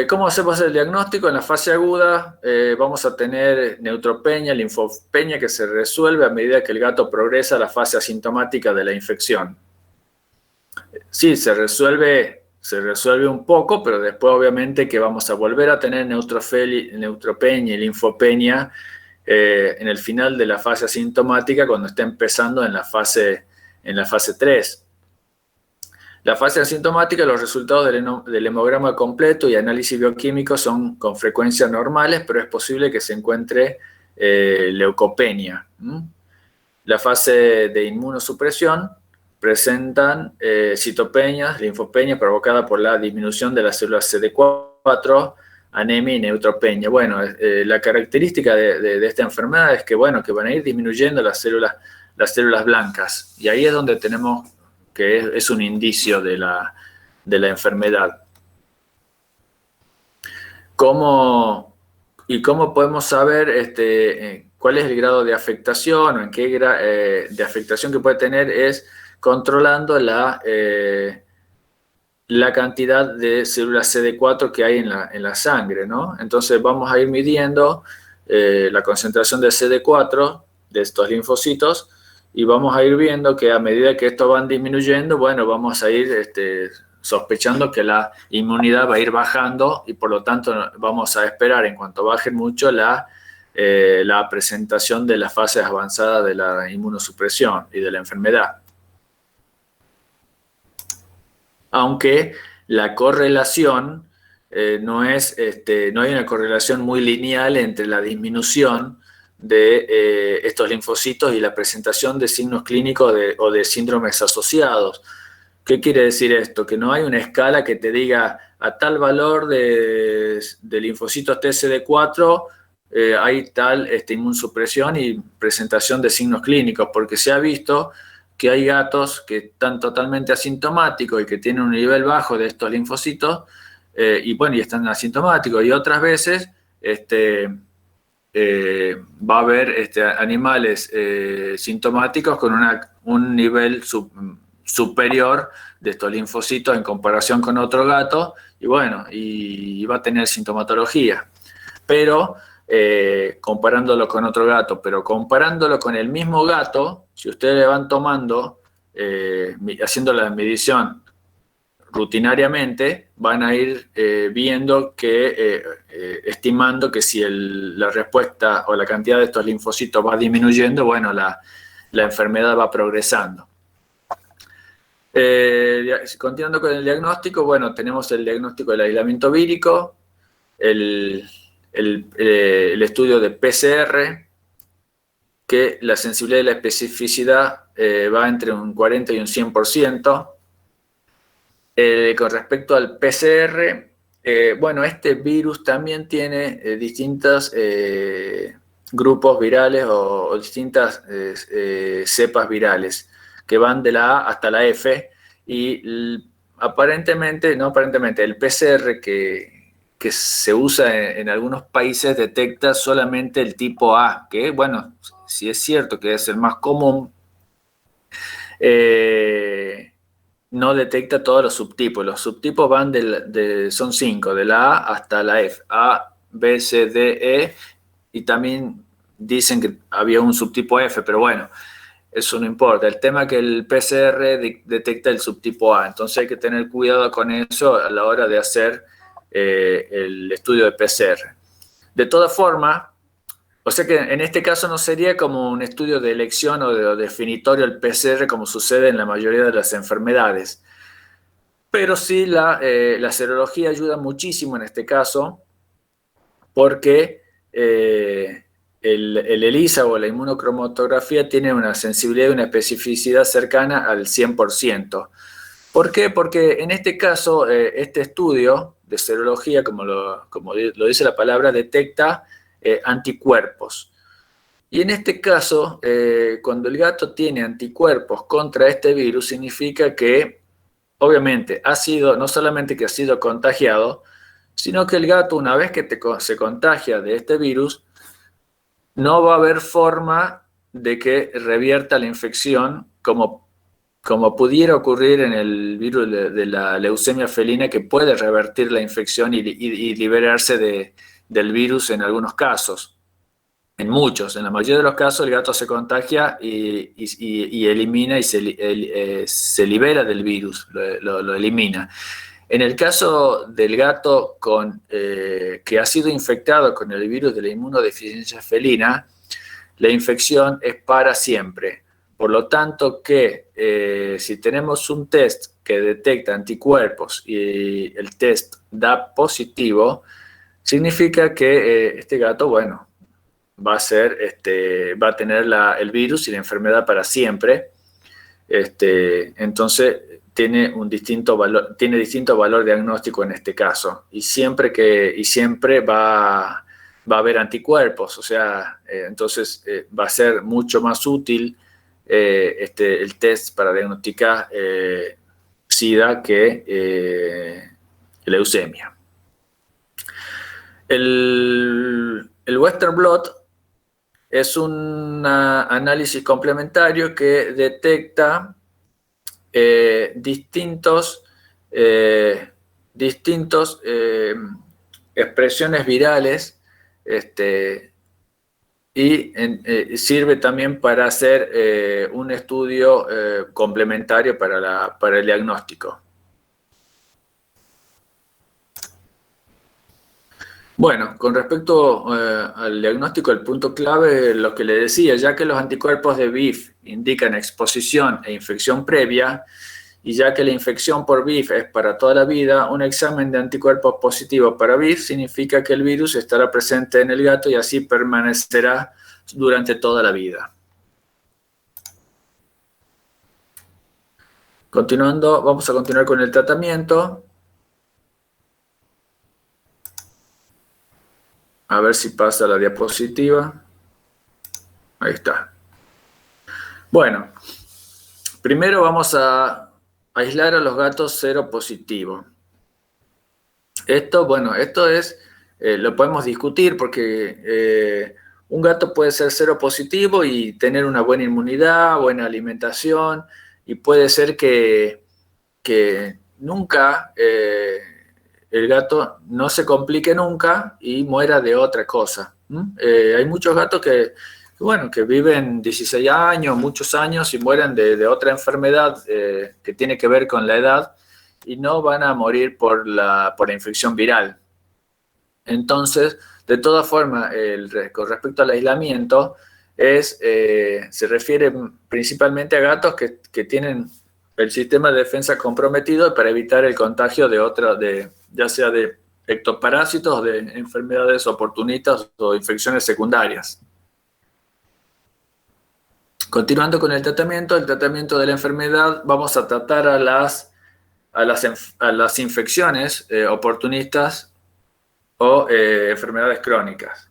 Speaker 1: ¿Cómo hacemos el diagnóstico? En la fase aguda vamos a tener neutropenia, linfopenia, que se resuelve a medida que el gato progresa a la fase asintomática de la infección. Sí, se resuelve un poco, pero después obviamente que vamos a volver a tener neutropenia y linfopenia en el final de la fase asintomática, cuando esté empezando en la fase 3. La fase asintomática, los resultados del hemograma completo y análisis bioquímicos son con frecuencia normales, pero es posible que se encuentre leucopenia. La fase de inmunosupresión presentan citopenias, linfopenia provocada por la disminución de las células CD4, anemia y neutropenia. Bueno, la característica de esta enfermedad es que, bueno, que van a ir disminuyendo las células blancas, y ahí es donde tenemos que es un indicio de la enfermedad. ¿Cómo podemos saber cuál es el grado de afectación o en qué de afectación que puede tener? Es controlando la cantidad de células CD4 que hay en la sangre, ¿no? Entonces vamos a ir midiendo la concentración de CD4 de estos linfocitos, y vamos a ir viendo que a medida que estos van disminuyendo, bueno, vamos a ir sospechando que la inmunidad va a ir bajando, y por lo tanto vamos a esperar, en cuanto bajen mucho, la presentación de las fases avanzadas de la inmunosupresión y de la enfermedad. Aunque la correlación no hay una correlación muy lineal entre la disminución de estos linfocitos y la presentación de signos clínicos o de síndromes asociados. ¿Qué quiere decir esto? Que no hay una escala que te diga a tal valor de linfocitos TCD4 hay tal inmunosupresión y presentación de signos clínicos, porque se ha visto que hay gatos que están totalmente asintomáticos y que tienen un nivel bajo de estos linfocitos y están asintomáticos, y otras veces va a haber animales sintomáticos con un nivel superior de estos linfocitos en comparación con otro gato, y va a tener sintomatología. Pero comparándolo con otro gato, pero comparándolo con el mismo gato, si ustedes le van tomando, haciendo la medición rutinariamente, van a ir viendo que, estimando que si la respuesta o la cantidad de estos linfocitos va disminuyendo, bueno, la enfermedad va progresando. Continuando con el diagnóstico, bueno, tenemos el diagnóstico del aislamiento vírico, el estudio de PCR, que la sensibilidad y la especificidad va entre un 40 y un 100%. Con respecto al PCR, este virus también tiene distintos grupos virales o distintas cepas virales que van de la A hasta la F, y el PCR que se usa en algunos países detecta solamente el tipo A, que si es cierto que es el más común, no detecta todos los subtipos. Los subtipos van son 5, de la A hasta la F, A, B, C, D, E, y también dicen que había un subtipo F, pero bueno, eso no importa. El tema es que el PCR detecta el subtipo A, entonces hay que tener cuidado con eso a la hora de hacer el estudio de PCR. De todas formas, o sea que en este caso no sería como un estudio de elección o definitorio el PCR como sucede en la mayoría de las enfermedades. Pero sí la serología ayuda muchísimo en este caso porque el ELISA o la inmunocromatografía tiene una sensibilidad y una especificidad cercana al 100%. ¿Por qué? Porque en este caso este estudio de serología, como lo dice la palabra, detecta anticuerpos. Y en este caso, cuando el gato tiene anticuerpos contra este virus, significa que, obviamente, no solamente que ha sido contagiado, sino que el gato, una vez que se contagia de este virus, no va a haber forma de que revierta la infección como pudiera ocurrir en el virus de la leucemia felina, que puede revertir la infección y liberarse del virus en algunos casos. En muchos, en la mayoría de los casos, el gato se contagia y elimina y se libera del virus, lo elimina. En el caso del gato que ha sido infectado con el virus de la inmunodeficiencia felina, la infección es para siempre. Por lo tanto, si tenemos un test que detecta anticuerpos y el test da positivo, significa que este gato, bueno, va a tener el virus y la enfermedad para siempre. Entonces tiene distinto valor diagnóstico en este caso, y siempre va a haber anticuerpos, o sea, entonces va a ser mucho más útil el test para diagnosticar SIDA que leucemia. El Western blot es un análisis complementario que detecta distintos expresiones virales y sirve también para hacer un estudio complementario para el diagnóstico. Bueno, con respecto al diagnóstico, el punto clave, lo que le decía, ya que los anticuerpos de BIF indican exposición e infección previa, y ya que la infección por BIF es para toda la vida, un examen de anticuerpos positivo para BIF significa que el virus estará presente en el gato y así permanecerá durante toda la vida. Continuando, vamos a continuar con el tratamiento. A ver si pasa la diapositiva. Ahí está. Bueno, primero vamos a aislar a los gatos seropositivos. Esto es, lo podemos discutir porque un gato puede ser seropositivo y tener una buena inmunidad, buena alimentación, y puede ser que nunca el gato no se complique nunca y muera de otra cosa. Hay muchos gatos que viven 16 años, muchos años y mueren de otra enfermedad que tiene que ver con la edad y no van a morir por la infección viral. Entonces, de todas formas, con respecto al aislamiento, se refiere principalmente a gatos que tienen el sistema de defensa comprometido para evitar el contagio ya sea de ectoparásitos, de enfermedades oportunistas o infecciones secundarias. Continuando con el tratamiento de la enfermedad, vamos a tratar a las infecciones oportunistas o enfermedades crónicas.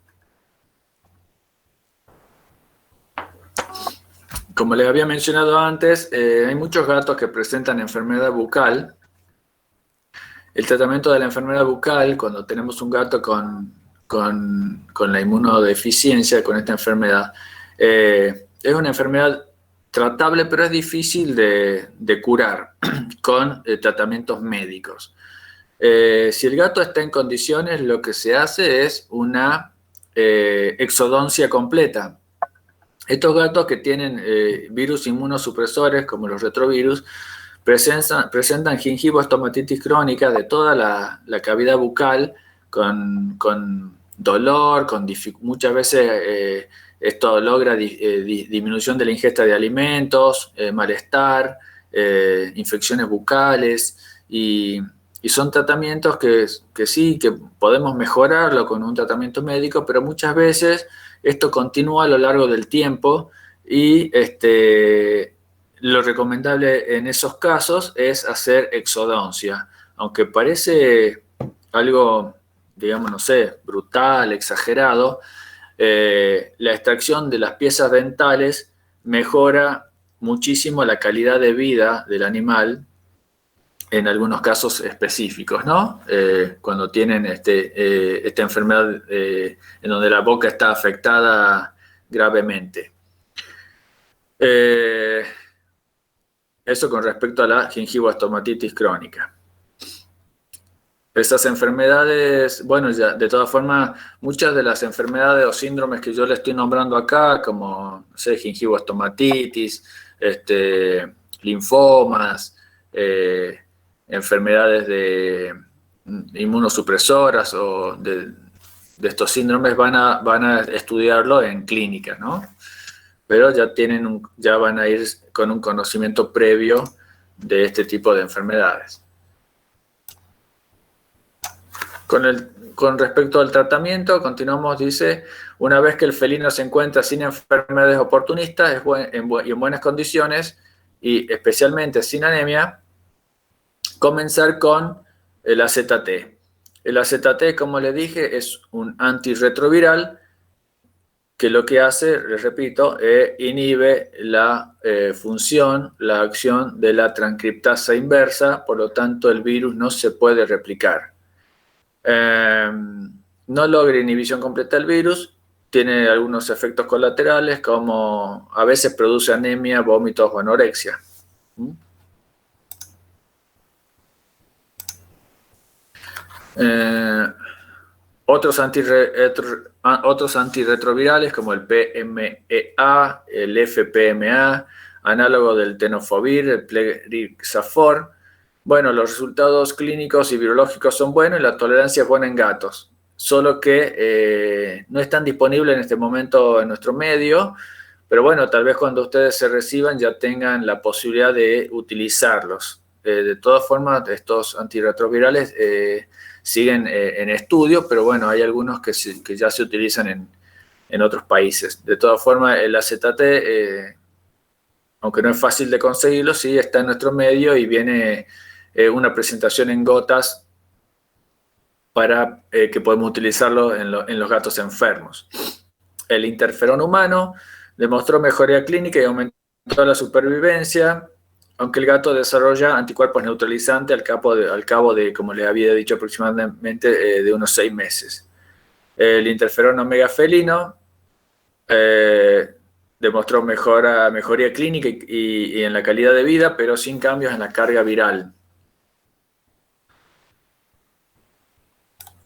Speaker 1: Como les había mencionado antes, hay muchos gatos que presentan enfermedad bucal. El tratamiento de la enfermedad bucal, cuando tenemos un gato con la inmunodeficiencia, con esta enfermedad, es una enfermedad tratable, pero es difícil de curar con tratamientos médicos. Si el gato está en condiciones, lo que se hace es una exodoncia completa. Estos gatos que tienen virus inmunosupresores, como los retrovirus, presentan gingivoestomatitis crónica de toda la cavidad bucal, con dolor, muchas veces esto logra disminución de la ingesta de alimentos, malestar, infecciones bucales, y son tratamientos que sí, que podemos mejorarlo con un tratamiento médico, pero muchas veces esto continúa a lo largo del tiempo y lo recomendable en esos casos es hacer exodoncia. Aunque parece algo, digamos, no sé, brutal, exagerado, la extracción de las piezas dentales mejora muchísimo la calidad de vida del animal en algunos casos específicos, ¿no? Cuando tienen esta enfermedad en donde la boca está afectada gravemente. Eso con respecto a la gingivoestomatitis crónica. Esas enfermedades, bueno, ya, de todas formas, muchas de las enfermedades o síndromes que yo le estoy nombrando acá, como, no sé, gingivoestomatitis, linfomas, enfermedades de inmunosupresoras o de estos síndromes van a estudiarlo en clínica, ¿no? Pero ya van a ir con un conocimiento previo de este tipo de enfermedades. Con respecto al tratamiento, continuamos, dice, una vez que el felino se encuentra sin enfermedades oportunistas y en buenas condiciones, y especialmente sin anemia, comenzar con el AZT. El AZT, como le dije, es un antirretroviral que lo que hace, les repito, inhibe la función, la acción de la transcriptasa inversa, por lo tanto el virus no se puede replicar. No logra inhibición completa del virus, tiene algunos efectos colaterales como a veces produce anemia, vómitos o anorexia. Otros antirretrovirales como el PMEA, el FPMA, análogo del tenofovir, el plerixafor. Bueno, los resultados clínicos y virológicos son buenos y la tolerancia es buena en gatos, solo que no están disponibles en este momento en nuestro medio, pero bueno, tal vez cuando ustedes se reciban ya tengan la posibilidad de utilizarlos. De todas formas, estos antirretrovirales siguen en estudio, pero bueno, hay algunos que ya se utilizan en otros países. De todas formas, el AZT, aunque no es fácil de conseguirlo, sí está en nuestro medio y viene una presentación en gotas para que podamos utilizarlo en los gatos enfermos. El interferón humano demostró mejoría clínica y aumentó la supervivencia, aunque el gato desarrolla anticuerpos neutralizantes al cabo de, como les había dicho, aproximadamente de unos 6 meses. El interferón omega felino demostró mejoría clínica y en la calidad de vida, pero sin cambios en la carga viral.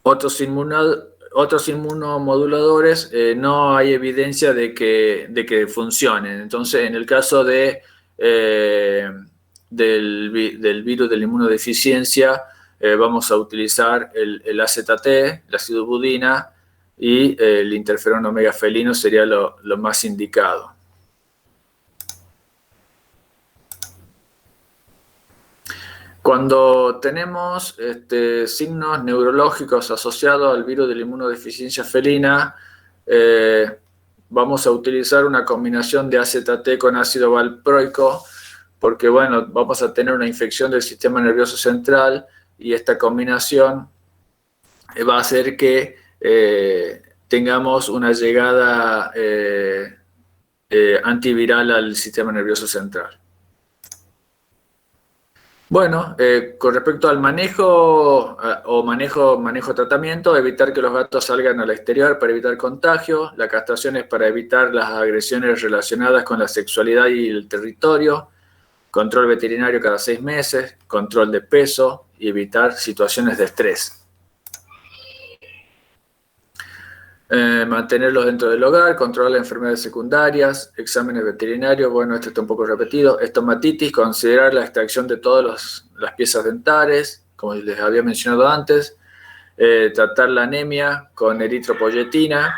Speaker 1: Otros inmunomoduladores no hay evidencia de que funcionen. Entonces, en el caso del virus de la inmunodeficiencia, vamos a utilizar el AZT, la acidobudina, y el interferón omega felino sería lo más indicado. Cuando tenemos signos neurológicos asociados al virus de la inmunodeficiencia felina, vamos a utilizar una combinación de AZT con ácido valproico, porque bueno, vamos a tener una infección del sistema nervioso central y esta combinación va a hacer que tengamos una llegada antiviral al sistema nervioso central. Bueno, con respecto al manejo tratamiento, evitar que los gatos salgan al exterior para evitar contagio. La castración es para evitar las agresiones relacionadas con la sexualidad y el territorio. Control veterinario cada 6 meses, control de peso y evitar situaciones de estrés. Mantenerlos dentro del hogar, controlar las enfermedades secundarias, exámenes veterinarios, bueno, este está un poco repetido, estomatitis, considerar la extracción de todas las piezas dentales, como les había mencionado antes, tratar la anemia con eritropoyetina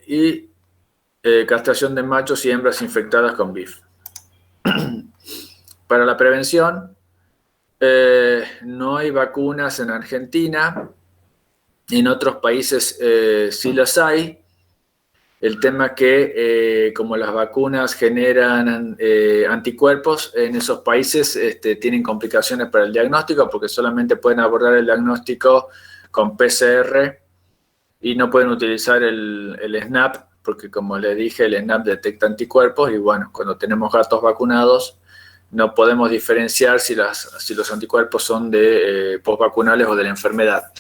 Speaker 1: y castración de machos y hembras infectadas con BIF. Para la prevención, no hay vacunas en Argentina. En otros países sí las hay. El tema es que como las vacunas generan anticuerpos, en esos países tienen complicaciones para el diagnóstico porque solamente pueden abordar el diagnóstico con PCR y no pueden utilizar el SNAP porque, como les dije, el SNAP detecta anticuerpos y bueno, cuando tenemos gatos vacunados no podemos diferenciar si los anticuerpos son de postvacunales o de la enfermedad.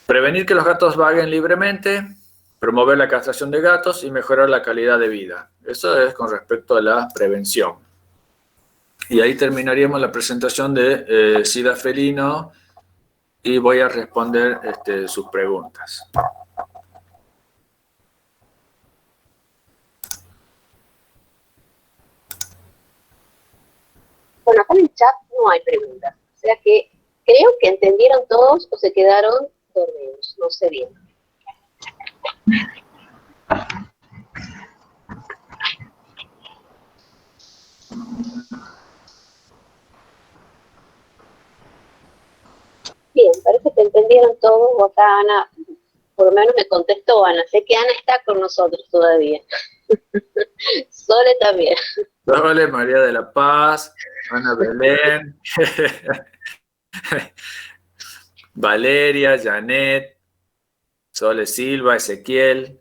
Speaker 1: Prevenir que los gatos vaguen libremente, promover la castración de gatos y mejorar la calidad de vida. Eso es con respecto a la prevención. Y ahí terminaríamos la presentación de SIDA felino y voy a responder sus preguntas.
Speaker 2: Bueno, acá en el chat no hay preguntas. O sea que creo que entendieron todos o se quedaron dormidos. No sé bien. Bien, parece que entendieron todos. Acá Ana, por lo menos me contestó Ana. Sé que Ana está con nosotros todavía. Sole también.
Speaker 1: Sole, María de la Paz, Ana Belén, Valeria, Janet, Sole Silva, Ezequiel,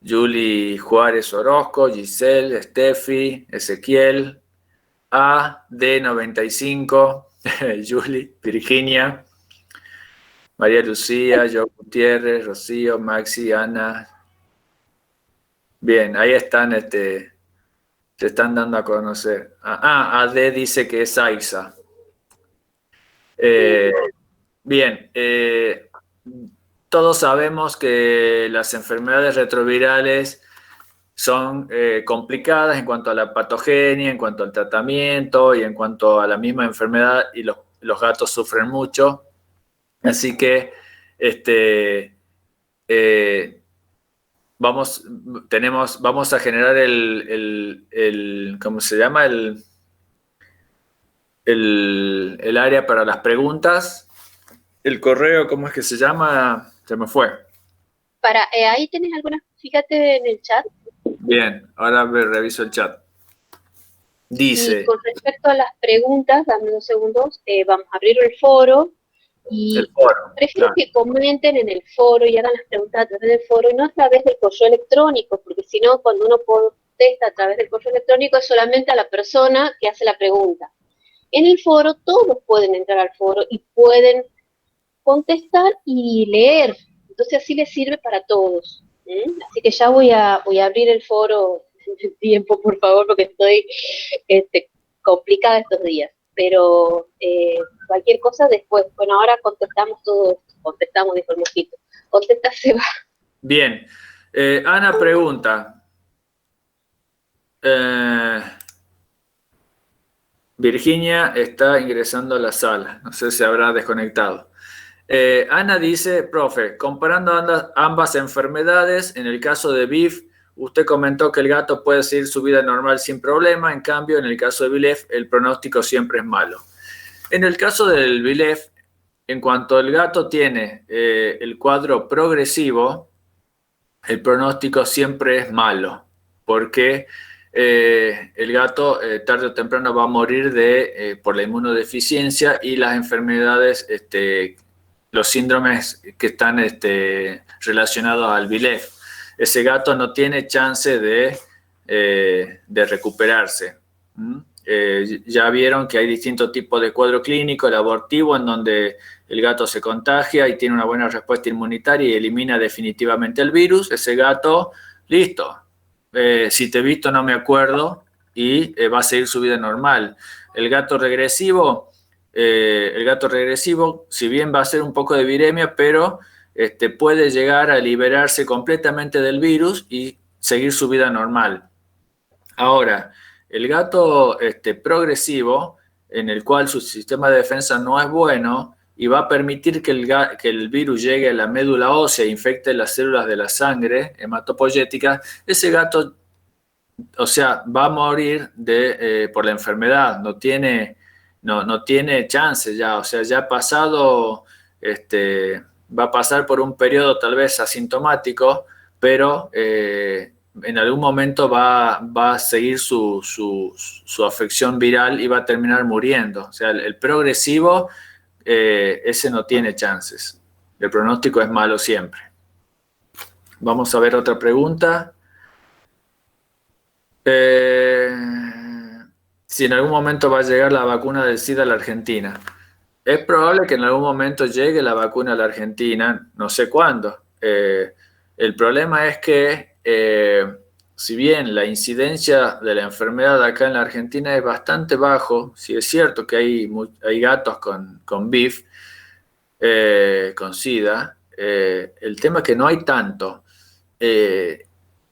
Speaker 1: Julie Juárez Orozco, Giselle, Steffi, Ezequiel, AD95, Julie, Virginia, María Lucía, Jo Gutiérrez, Rocío, Maxi, Ana. Bien, ahí están, se están dando a conocer. AD dice que es AISA. Bien, todos sabemos que las enfermedades retrovirales son complicadas en cuanto a la patogenia, en cuanto al tratamiento y en cuanto a la misma enfermedad, y los gatos sufren mucho. Así que vamos a generar ¿cómo se llama? El área para las preguntas. El correo, ¿cómo es que se llama? Se me fue.
Speaker 2: Ahí tenés algunas, fíjate en el chat.
Speaker 1: Bien, ahora reviso el chat. Dice...
Speaker 2: Y con respecto a las preguntas, dame 2 segundos, vamos a abrir el foro. Y
Speaker 1: el foro,
Speaker 2: prefiero
Speaker 1: claro,
Speaker 2: que comenten en el foro y hagan las preguntas a través del foro y no a través del correo electrónico, porque si no, cuando uno contesta a través del correo electrónico es solamente a la persona que hace la pregunta. En el foro todos pueden entrar al foro y pueden contestar y leer, entonces así les sirve para todos. Así que ya voy a abrir el foro en tiempo, por favor, porque estoy complicada estos días. Pero cualquier cosa después. Bueno, ahora contestamos todo. Contestamos, dijo el mosquito. Contesta, se va.
Speaker 1: Bien. Ana pregunta. Virginia está ingresando a la sala. No sé si habrá desconectado. Ana dice, profe, comparando ambas enfermedades, en el caso de BIF, usted comentó que el gato puede seguir su vida normal sin problema, en cambio, en el caso de BILEF, el pronóstico siempre es malo. En el caso del BILEF, en cuanto el gato tiene el cuadro progresivo, el pronóstico siempre es malo, porque el gato tarde o temprano va a morir por la inmunodeficiencia y las enfermedades, los síndromes que están relacionados al BILEF. Ese gato no tiene chance de recuperarse. Ya vieron que hay distintos tipos de cuadro clínico, el abortivo, en donde el gato se contagia y tiene una buena respuesta inmunitaria y elimina definitivamente el virus. Ese gato, listo. Si te he visto no me acuerdo y va a seguir su vida normal. El gato regresivo, si bien va a ser un poco de viremia, pero puede llegar a liberarse completamente del virus y seguir su vida normal. Ahora, el gato progresivo, en el cual su sistema de defensa no es bueno y va a permitir que el virus llegue a la médula ósea e infecte las células de la sangre hematopoyética, ese gato, o sea, va a morir por la enfermedad, no tiene chance ya, o sea, ya ha pasado, va a pasar por un periodo tal vez asintomático, pero en algún momento va a seguir su afección viral y va a terminar muriendo. O sea, el progresivo, ese no tiene chances. El pronóstico es malo siempre. Vamos a ver otra pregunta. Si en algún momento va a llegar la vacuna del SIDA a la Argentina. Es probable que en algún momento llegue la vacuna a la Argentina, no sé cuándo. El problema es que, si bien la incidencia de la enfermedad acá en la Argentina es bastante bajo, sí es cierto que hay gatos con BIF, con SIDA, el tema es que no hay tanto.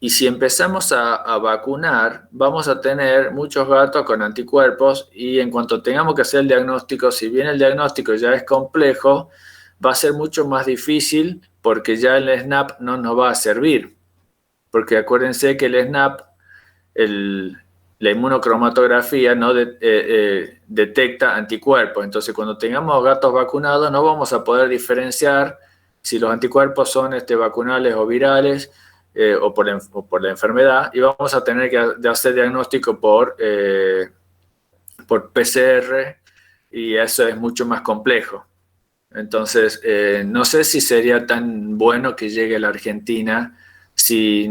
Speaker 1: Y si empezamos a vacunar, vamos a tener muchos gatos con anticuerpos y en cuanto tengamos que hacer el diagnóstico, si bien el diagnóstico ya es complejo, va a ser mucho más difícil porque ya el SNAP no nos va a servir. Porque acuérdense que el SNAP, la inmunocromatografía, no detecta anticuerpos. Entonces, cuando tengamos gatos vacunados, no vamos a poder diferenciar si los anticuerpos son vacunales o virales, o por la enfermedad, y vamos a tener que hacer diagnóstico por PCR, y eso es mucho más complejo. Entonces, no sé si sería tan bueno que llegue a la Argentina si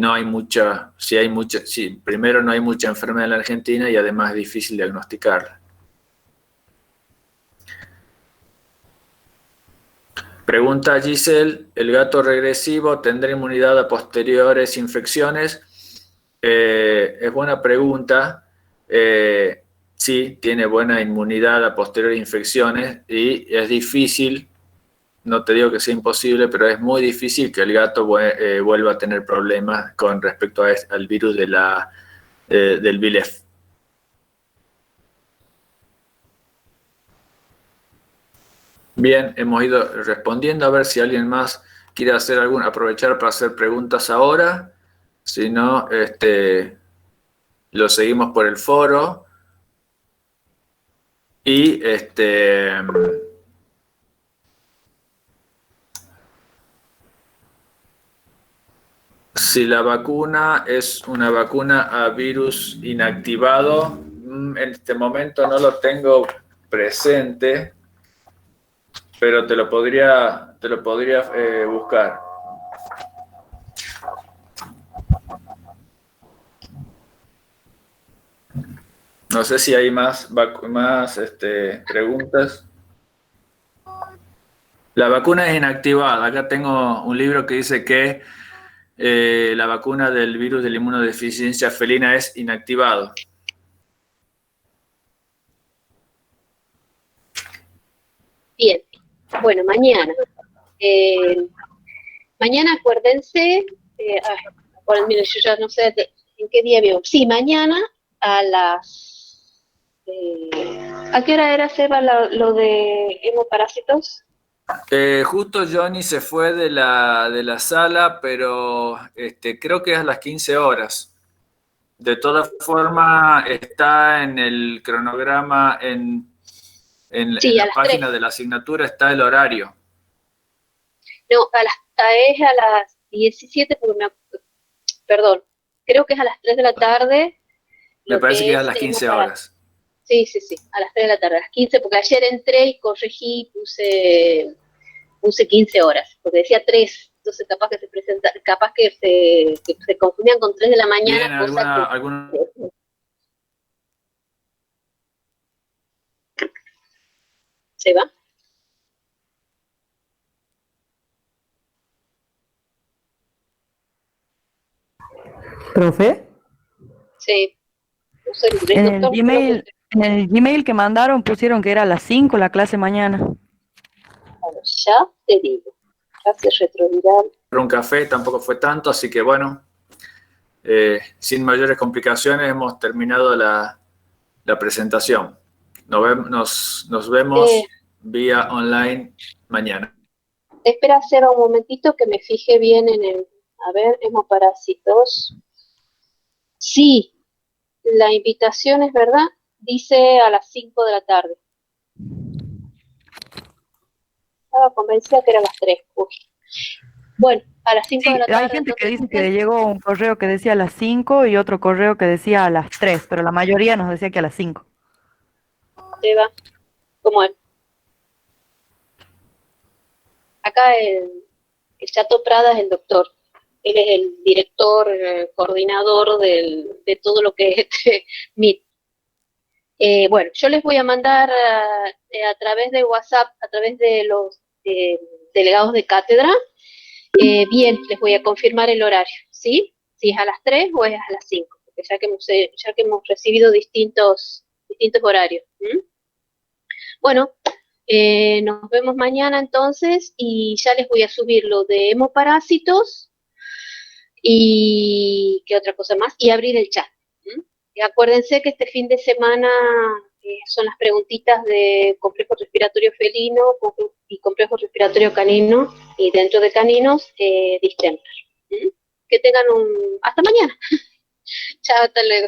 Speaker 1: primero no hay mucha enfermedad en la Argentina y además es difícil diagnosticarla. Pregunta Giselle, ¿el gato regresivo tendrá inmunidad a posteriores infecciones? Es buena pregunta. Sí, tiene buena inmunidad a posteriores infecciones y es difícil, no te digo que sea imposible, pero es muy difícil que el gato vuelva a tener problemas con respecto al virus del VLEF. Bien, hemos ido respondiendo. A ver si alguien más quiere aprovechar para hacer preguntas ahora. Si no, lo seguimos por el foro. Y si la vacuna es una vacuna a virus inactivado, en este momento no lo tengo presente, pero te lo podría buscar. No sé si hay más preguntas. La vacuna es inactivada. Acá tengo un libro que dice que la vacuna del virus de la inmunodeficiencia felina es inactivado.
Speaker 2: Bien, bueno, mañana. Mañana acuérdense, mire, yo ya no sé en qué día vivo. Sí, mañana a las... ¿a qué hora era, Seba, lo de hemoparásitos?
Speaker 1: Justo Johnny se fue de la sala, pero creo que es a las 15 horas. De todas formas, está en el cronograma,
Speaker 2: Sí,
Speaker 1: en la página
Speaker 2: 3.
Speaker 1: de la asignatura está el horario.
Speaker 2: No, es a las 17, porque perdón, creo que es a las 3 de la tarde.
Speaker 1: Me parece que es a las 15 horas.
Speaker 2: Sí, a las 3 de la tarde, a las 15, porque ayer entré y corregí, puse 15 horas, porque decía 3, entonces capaz que se confundían con 3 de la mañana.
Speaker 1: ¿Alguna?
Speaker 2: ¿Se va?
Speaker 6: ¿Profe?
Speaker 2: Sí.
Speaker 6: En el Gmail que mandaron pusieron que era a las 5 la clase mañana.
Speaker 2: Bueno, ya te digo. Fase retroviral.
Speaker 1: Un café tampoco fue tanto, así que bueno, sin mayores complicaciones hemos terminado la presentación. Nos vemos vía online mañana.
Speaker 2: Espera, Seba, un momentito que me fije bien en el... A ver, hemoparásitos. Sí, la invitación es verdad, dice a las 5 de la tarde. Estaba convencida que era a las 3. Uy. Bueno, a las 5 de la tarde.
Speaker 6: Hay gente que dice que le llegó un correo que decía a las 5 y otro correo que decía a las 3, pero la mayoría nos decía que a las 5.
Speaker 2: Seba, ¿cómo es? Acá el Chato Prada es el doctor. Él es el director, coordinador de todo lo que es este MIT. Bueno, yo les voy a mandar a través de WhatsApp, a través de los delegados de cátedra, bien, les voy a confirmar el horario, ¿sí? Si es a las 3 o es a las 5, porque ya que hemos recibido distintos horarios. Bueno, nos vemos mañana entonces y ya les voy a subir lo de hemoparásitos y ¿qué otra cosa más? Y abrir el chat. Y acuérdense que este fin de semana son las preguntitas de complejo respiratorio felino y complejo respiratorio canino y dentro de caninos, distemper. Que tengan hasta mañana. Chao, hasta luego.